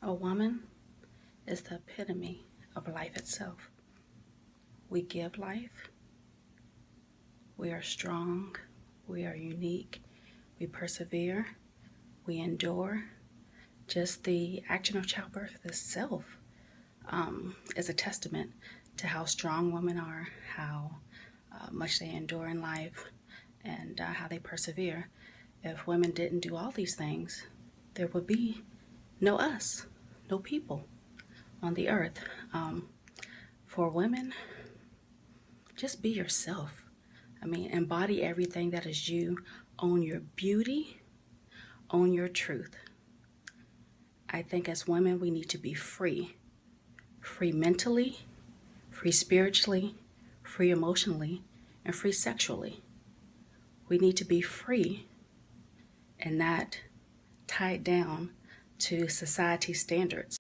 A woman is the epitome of life itself. We give life, we are strong, we are unique, we persevere, we endure. Just the action of childbirth itself is a testament to how strong women are, how much they endure in life, and how they persevere. If women didn't do all these things, there would be no us, no people on the earth. For women, just be yourself. I mean, embody everything that is you. Own your beauty, own your truth. I think as women, we need to be free. Free mentally, free spiritually, free emotionally, and free sexually. We need to be free and not tied down to society's standards.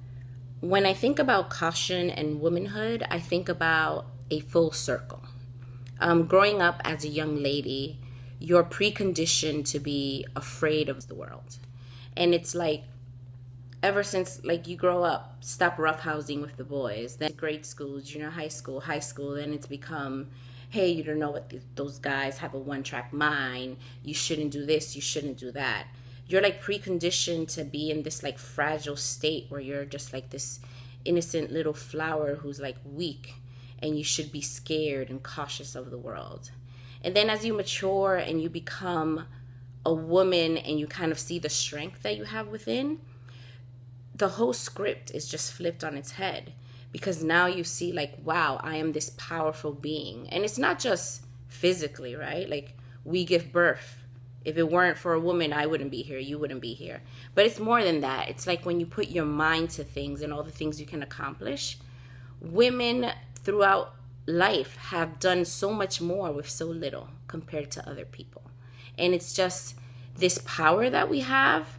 When I think about caution and womanhood, I think about a full circle. Growing up as a young lady, you're preconditioned to be afraid of the world. And it's like, ever since like you grow up, stop roughhousing with the boys, then grade school, junior high school, then it's become, hey, you don't know what those guys have a one-track mind. You shouldn't do this, you shouldn't do that. You're like preconditioned to be in this like fragile state where you're just like this innocent little flower who's like weak, and you should be scared and cautious of the world. And then as you mature and you become a woman and you kind of see the strength that you have within, the whole script is just flipped on its head, because now you see like, wow, I am this powerful being. And it's not just physically, right? Like, we give birth. If it weren't for a woman, I wouldn't be here, you wouldn't be here. But it's more than that. It's like when you put your mind to things and all the things you can accomplish. Women throughout life have done so much more with so little compared to other people. And it's just this power that we have.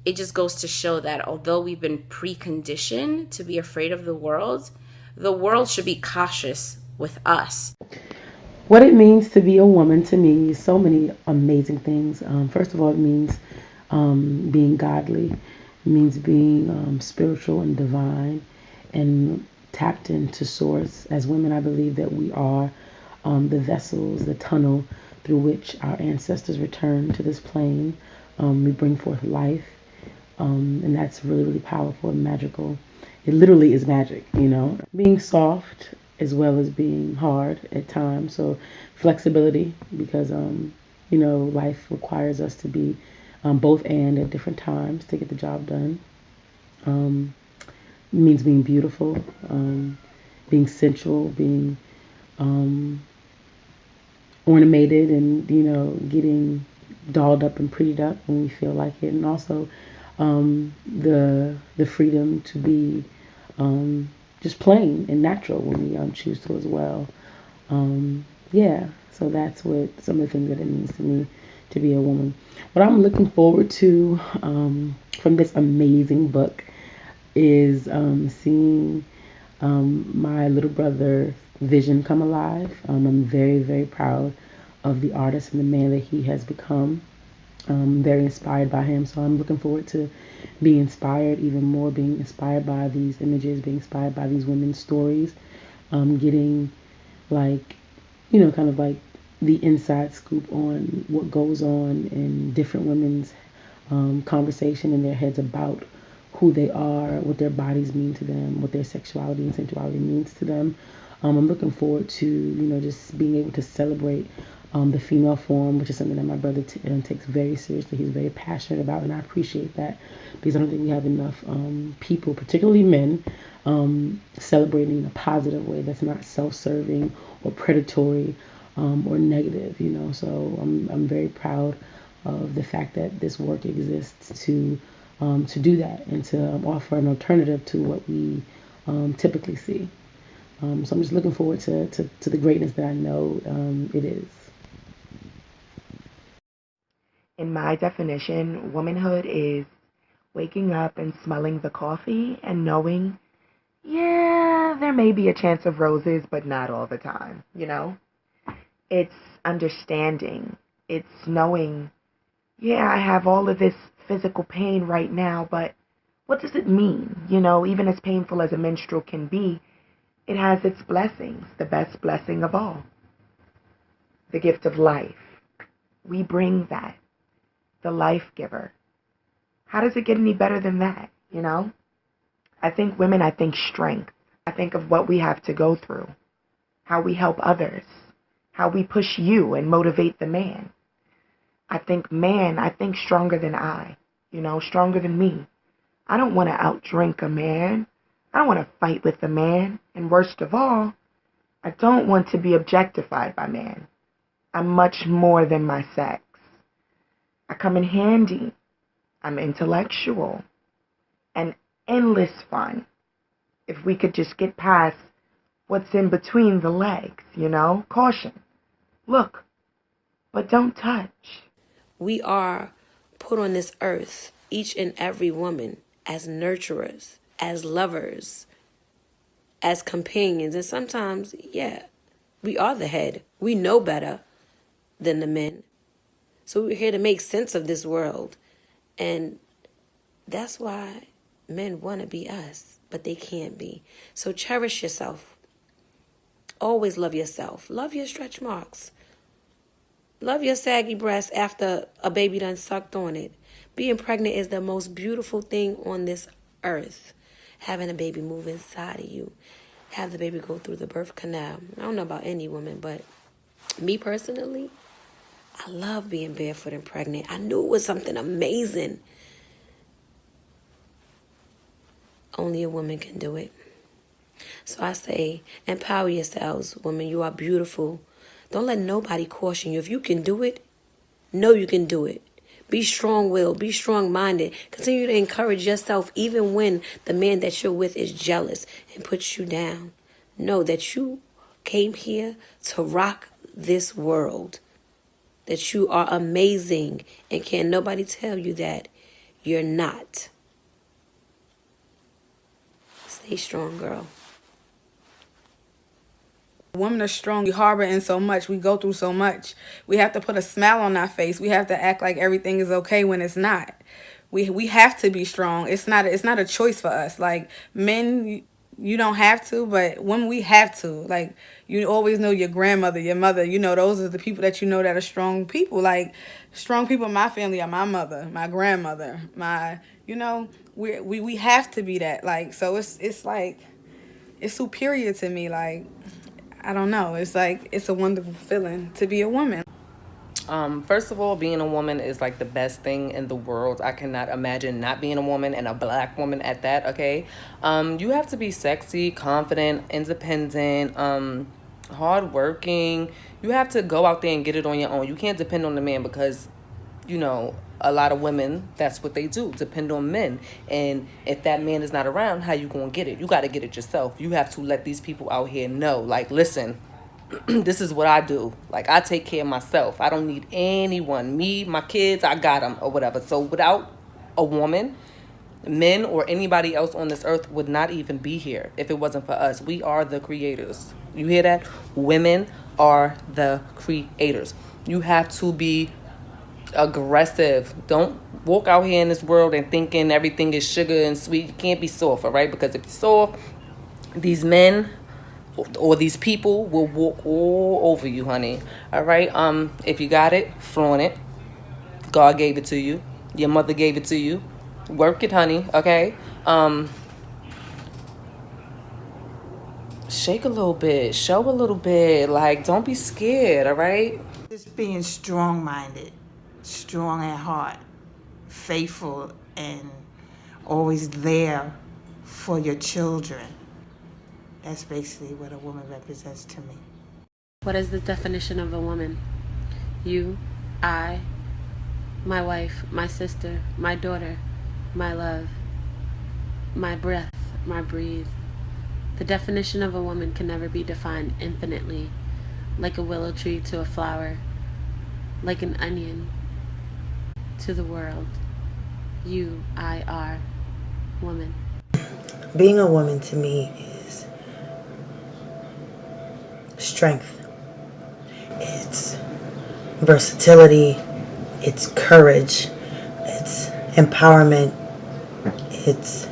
It just goes to show that although we've been preconditioned to be afraid of the world should be cautious with us. What it means to be a woman to me is so many amazing things. First of all, it means being godly. It means being spiritual and divine and tapped into source. As women, I believe that we are the vessels, the tunnel through which our ancestors returned to this plane. We bring forth life, and that's really, really powerful and magical. It literally is magic, you know. Being soft as well as being hard at times. So flexibility, because life requires us to be both and at different times to get the job done. It means being beautiful, being sensual, being ornamented, and getting dolled up and prettied up when we feel like it, and also the freedom to be just plain and natural when we choose to as well. Yeah, so that's what some of the things that it means to me to be a woman. What I'm looking forward to from this amazing book is seeing my little brother's vision come alive. I'm very, very proud of the artist and the man that he has become. Very inspired by him, so I'm looking forward to being inspired even more, being inspired by these images, being inspired by these women's stories, getting like, kind of like the inside scoop on what goes on in different women's conversation in their heads about who they are, what their bodies mean to them, what their sexuality and sensuality means to them. I'm looking forward to, just being able to celebrate the female form, which is something that my brother takes very seriously. He's very passionate about, and I appreciate that, because I don't think we have enough people, particularly men, celebrating in a positive way that's not self-serving or predatory or negative. So I'm very proud of the fact that this work exists to do that and to offer an alternative to what we typically see. So I'm just looking forward to the greatness that I know it is. In my definition, womanhood is waking up and smelling the coffee and knowing, yeah, there may be a chance of roses, but not all the time, It's understanding. It's knowing, yeah, I have all of this physical pain right now, but What does it mean? You know, even as painful as a menstrual can be, it has its blessings, the best blessing of all, the gift of life. We bring that, the life giver. How does it get any better than that, you know? I think women, I think strength. I think of what we have to go through, how we help others, how we push you and motivate the man. I think man, I think stronger than I, you know, stronger than me. I don't want to outdrink a man. I don't want to fight with a man. And worst of all, I don't want to be objectified by man. I'm much more than my sex. I come in handy. I'm intellectual and endless fun. If we could just get past what's in between the legs, you know? Caution. Look, but don't touch. We are put on this earth, each and every woman, as nurturers, as lovers, as companions. And sometimes, yeah, we are the head. We know better than the men. So we're here to make sense of this world. And that's why men want to be us, but they can't be. So cherish yourself. Always love yourself. Love your stretch marks. Love your saggy breasts after a baby done sucked on it. Being pregnant is the most beautiful thing on this earth. Having a baby move inside of you. Have the baby go through the birth canal. I don't know about any woman, but me personally, I love being barefoot and pregnant. I knew it was something amazing. Only a woman can do it. So I say, empower yourselves, women. You are beautiful. Don't let nobody caution you. If you can do it, know you can do it. Be strong-willed. Be strong-minded. Continue to encourage yourself even when the man that you're with is jealous and puts you down. Know that you came here to rock this world. That you are amazing. And can't nobody tell you that you're not. Stay strong, girl. Women are strong. We harbor in so much. We go through so much. We have to put a smile on our face. We have to act like everything is okay when it's not. We have to be strong. It's not a choice for us. Like men, you don't have to, but when we have to, like you always know your grandmother, your mother, you know, those are the people that you know that are strong people. Like strong people in my family are my mother, my grandmother, my, you know, we have to be that. Like, so it's like, it's superior to me. Like, I don't know. It's like, it's a wonderful feeling to be a woman. First of all, being a woman is like the best thing in the world. I cannot imagine not being a woman, and a black woman at that, okay? You have to be sexy, confident, independent, hardworking. You have to go out there and get it on your own. You can't depend on the man because, you know, a lot of women, that's what they do, depend on men. And if that man is not around, how you gonna get it? You got to get it yourself. You have to let these people out here know, like, listen, this is what I do. Like, I take care of myself. I don't need anyone. Me, my kids, I got them or whatever. So without a woman, men or anybody else on this earth would not even be here if it wasn't for us. We are the creators. You hear that? Women are the creators. You have to be aggressive. Don't walk out here in this world and thinking everything is sugar and sweet. You can't be soft, all right? Because if you're soft, these men or these people will walk all over you, honey. All right? If you got it, flaunt it. God gave it to you. Your mother gave it to you. Work it, honey. Okay? Shake a little bit. Show a little bit. Like, don't be scared, all right? Just being strong-minded, strong at heart, faithful, and always there for your children. That's basically what a woman represents to me. What is the definition of a woman? You, I, my wife, my sister, my daughter, my love, my breath, my breathe. The definition of a woman can never be defined infinitely, like a willow tree to a flower, like an onion to the world. You, I are woman. Being a woman to me is strength. It's versatility. It's courage. It's empowerment. It's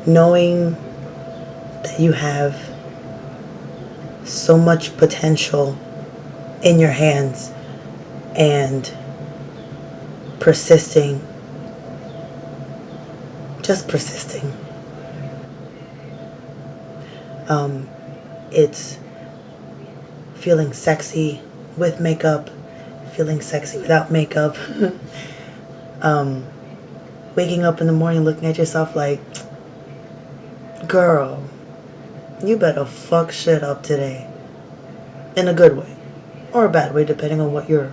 knowing that you have so much potential in your hands and persisting, just persisting. It's feeling sexy with makeup, feeling sexy without makeup. Waking up in the morning looking at yourself like, girl, you better fuck shit up today. In a good way. Or a bad way, depending on what you're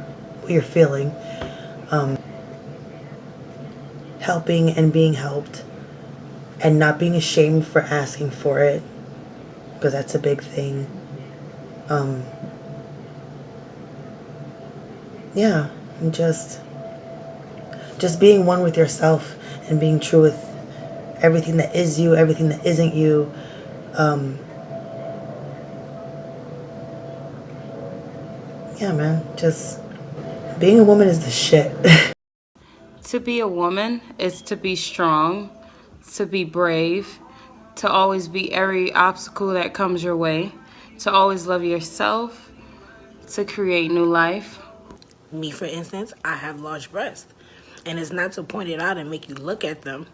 feeling. Helping and being helped. And not being ashamed for asking for it. Because that's a big thing. Yeah, and just being one with yourself and being true with everything that is you, everything that isn't you. Yeah, man, just being a woman is the shit. To be a woman is to be strong, to be brave, to always beat every obstacle that comes your way, to always love yourself, to create new life. Me, for instance, I have large breasts. And it's not to point it out and make you look at them,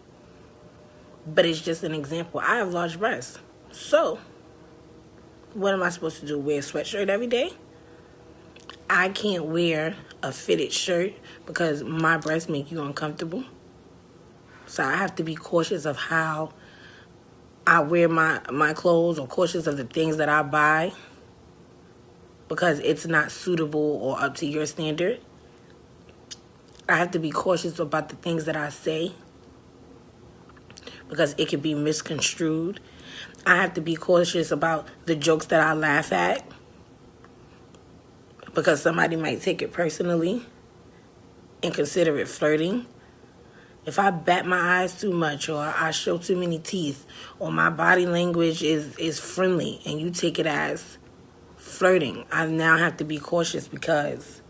but it's just an example. I have large breasts. So, what am I supposed to do? Wear a sweatshirt every day? I can't wear a fitted shirt because my breasts make you uncomfortable. So I have to be cautious of how I wear my clothes, or cautious of the things that I buy because it's not suitable or up to your standard. I have to be cautious about the things that I say because it can be misconstrued. I have to be cautious about the jokes that I laugh at because somebody might take it personally and consider it flirting. If I bat my eyes too much, or I show too many teeth, or my body language is friendly and you take it as flirting, I now have to be cautious because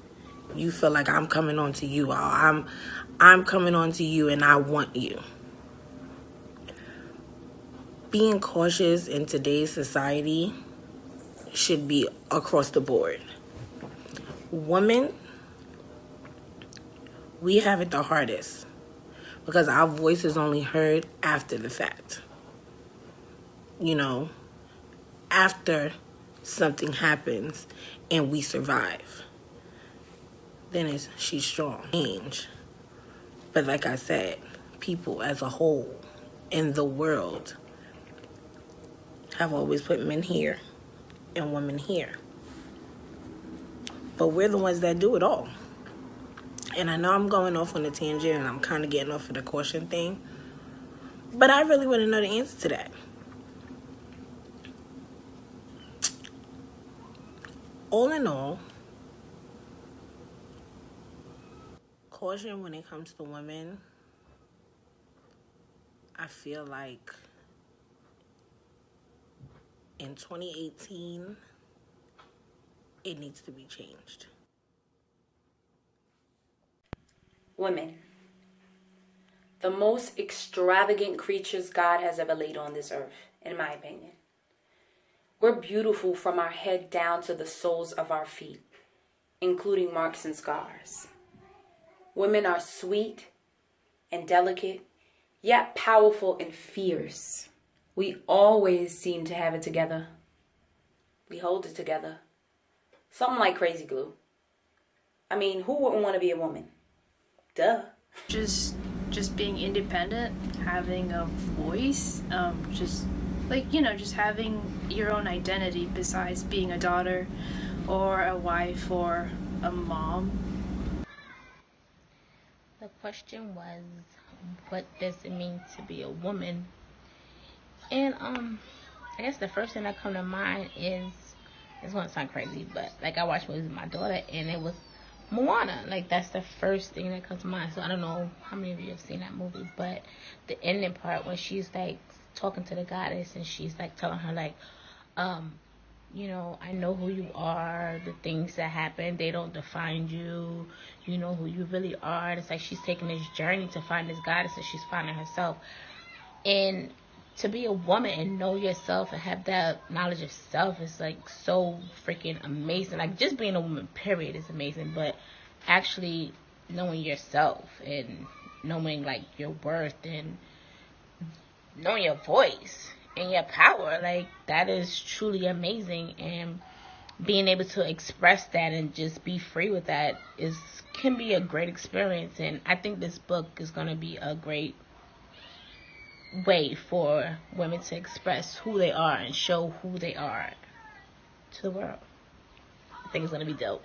you feel like I'm coming on to you, or I'm coming on to you and I want you. Being cautious in today's society should be across the board. Women, we have it the hardest because our voice is only heard after the fact. You know, after something happens and we survive. Then she's strong. Change. But like I said, people as a whole in the world have always put men here and women here. But we're the ones that do it all. And I know I'm going off on a tangent and I'm kind of getting off of the caution thing. But I really want to know the answer to that. All in all, caution when it comes to women, I feel like in 2018, it needs to be changed. Women, the most extravagant creatures God has ever laid on this earth, in my opinion. We're beautiful from our head down to the soles of our feet, including marks and scars. Women are sweet and delicate, yet powerful and fierce. We always seem to have it together. We hold it together. Something like crazy glue. I mean, who wouldn't want to be a woman? Duh. Just being independent, having a voice, just having your own identity besides being a daughter or a wife or a mom. The question was, what does it mean to be a woman? And I guess the first thing that come to mind is, it's gonna sound crazy, but like I watched movies with my daughter and it was Moana. Like that's the first thing that comes to mind. So I don't know how many of you have seen that movie, but the ending part when she's like talking to the goddess and she's like telling her like you know, I know who you are. The things that happen, they don't define you. You know who you really are. And it's like she's taking this journey to find this goddess that she's finding herself. And to be a woman and know yourself and have that knowledge of self is like so freaking amazing. Like just being a woman, period, is amazing. But actually knowing yourself and knowing like your worth and knowing your voice and your power, like that is truly amazing. And being able to express that and just be free with that can be a great experience. And I think this book is going to be a great way for women to express who they are and show who they are to the world. I think it's going to be dope.